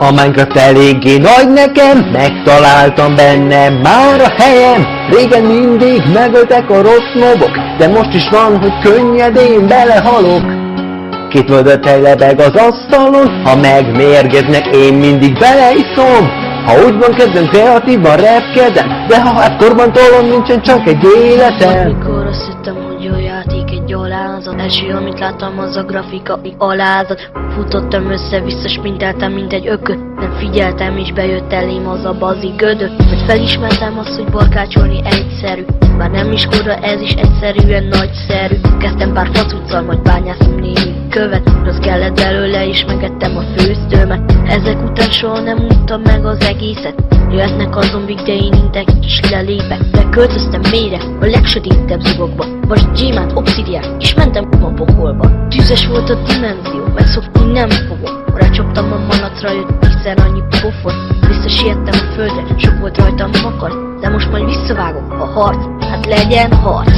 A Minecraft eléggé nagy nekem, megtaláltam benne már a helyem. Régen mindig megöltek a rossz mobok, de most is van, hogy könnyedén belehalok. Két vödörtej lebeg az asztalon, ha megmérgeznek, én mindig beleiszom. Ha úgy van kezdem, kreatívan repkedem, de ha hát korban tolom, nincsen csak egy életem. Amikor azt hittem, hogy jó játék egy alázat, első, amit láttam, az a grafikai alázat. Futottam össze-vissza, sprinteltem, mint egy ököt. Nem figyeltem, és bejött elém az a bazi gödör. Hogy felismertem azt, hogy barkácsolni egyszerű. Már nem iskola, ez is egyszerűen nagyszerű. Kezdtem pár facuccal, majd bányászom némi követ. Az kellett belőle, és megettem a főztőmet. Ezek után soha nem untam meg az egészet. Jöhetnek a zombik, de én intek és lelépek. De költöztem mélyre, a legsötétebb zugokba. Vagy gyémánt, obszidián, és mentem a pokolba. Tűzes volt a dimenzió, megszokni nem fogok. Rácsaptam a malacra, jött hiszen annyi pofon. Visszasiettem a földre, sok volt rajtam makar. De most majd visszavágok a harc, hát legyen harc.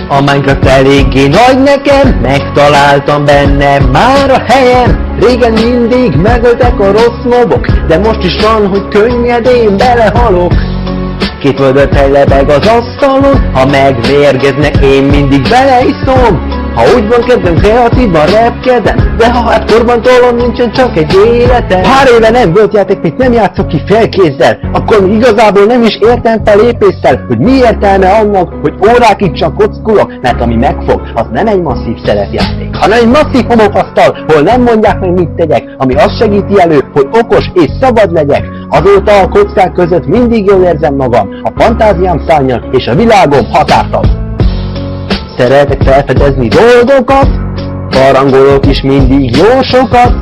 A Minecraft eléggé nagy nekem, megtaláltam benne már a helyem. Régen mindig megöltek a rossz mobok, de most is van, hogy könnyedén belehalok. Két vödörtej lebeg az asztalon, ha megmérgeznek, én mindig beleiszom. Ha úgy van kezdem, kreatívan repkedem, de ha hát korban tolom, nincsen csak egy életem. Pár éve nem volt játék, még nem játszok ki félkézzel, akkor még igazából nem is értem fel lépésszel, hogy mi értelme annak, hogy órákig csak kockulok, mert ami megfog, az nem egy masszív szerepjáték, hanem egy masszív homokasztal, hol nem mondják meg, mit tegyek, ami azt segíti elő, hogy okos és szabad legyek. Azóta a kockák között mindig jól érzem magam, a fantáziám szárnyal és a világom határtalan. Szeretek felfedezni dolgokat, barangolok is mindig jó sokat.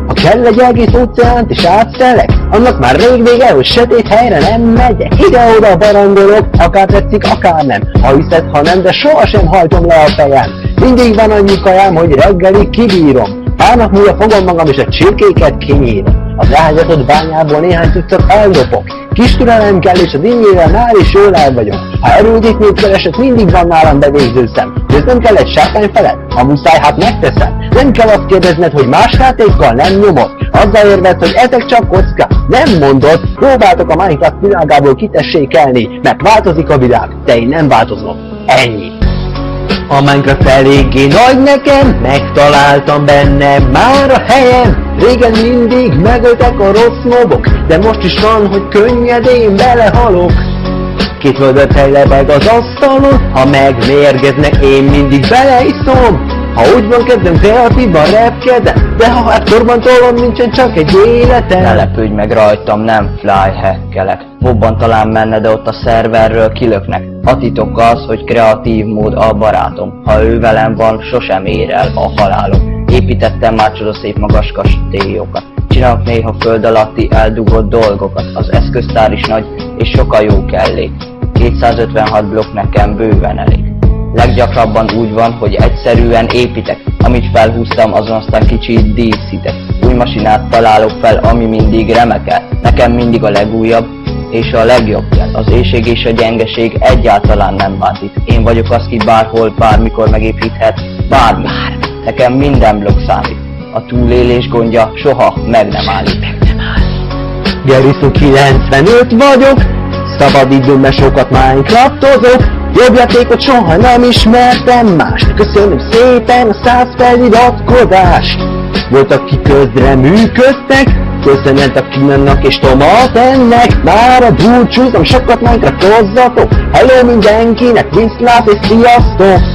Ha kell egy egész óceánt is átszelek, annak már rég vége, hogy sötét helyre nem megyek. Ide-oda barangolok, akár tetszik, akár nem. Ha hiszed, ha nem, de sohasem hajtom le a fejem. Mindig van annyi kajám, hogy reggelig kibírom. Pár nap múlva fogom magam és a csirkéket kinyírom. Az elhagyatott bányából néhány cuccot eldobok. Kis türelem kell, és az innyével már is jól el vagyok. Ha erődítményt keresek, mindig van nálam bevégzőszem. De ez nem kell egy sárkány felett, ha muszáj, hát megteszem. Nem kell azt kérdezned, hogy más játékkal nem nyomod. Azzal érved, hogy ezek csak kockák. Nem mondod, próbáltok a Minecraft világából kitessékelni, mert változik a világ, de én nem változom. Ennyi. A Minecraft eléggé nagy nekem, megtaláltam benne már a helyem. Régen mindig megöltek a rossz mobok, de most is van, hogy könnyedén belehalok. Két vödörtej lebeg az asztalon, ha megmérgeznek, én mindig beleiszom. Ha úgy van kezdem, kreatívan repkedem, de ha hát korban tolom, nincsen csak egy életem. Ne lepődj meg rajtam, nem flyhackelek. Mobban talán menne, de ott a szerverről kilöknek. A titok az, hogy kreatív mód a barátom. Ha ő velem van, sosem ér el a halálom. Építettem már csodaszép magas kastélyokat. Csinálok néha föld alatti eldugott dolgokat. Az eszköztár is nagy, és sokkal jó kellék. 256 blokk nekem bőven elég. Leggyakrabban úgy van, hogy egyszerűen építek. Amit felhúztam, azon aztán kicsit díszítek. Új masinát találok fel, ami mindig remekel. Nekem mindig a legújabb és a legjobb kell. Az éhség és a gyengeség egyáltalán nem bántít. Én vagyok az, ki bárhol, bármikor megépíthet bármi. Nekem minden blokk számít. A túlélés gondja soha meg nem állít. Gerisztó 95 vagyok, szabadidőmben sokat Minecraftozok. Jobb játékot soha nem ismertem mást. Köszönöm szépen a 100 feliratkozást. Voltak, akik közre működtek, köszönet a Kinannak és Tomat ennek. Mára búcsúzom, sokat Minecraftozzatok. Hello mindenkinek, viszlát és sziasztok!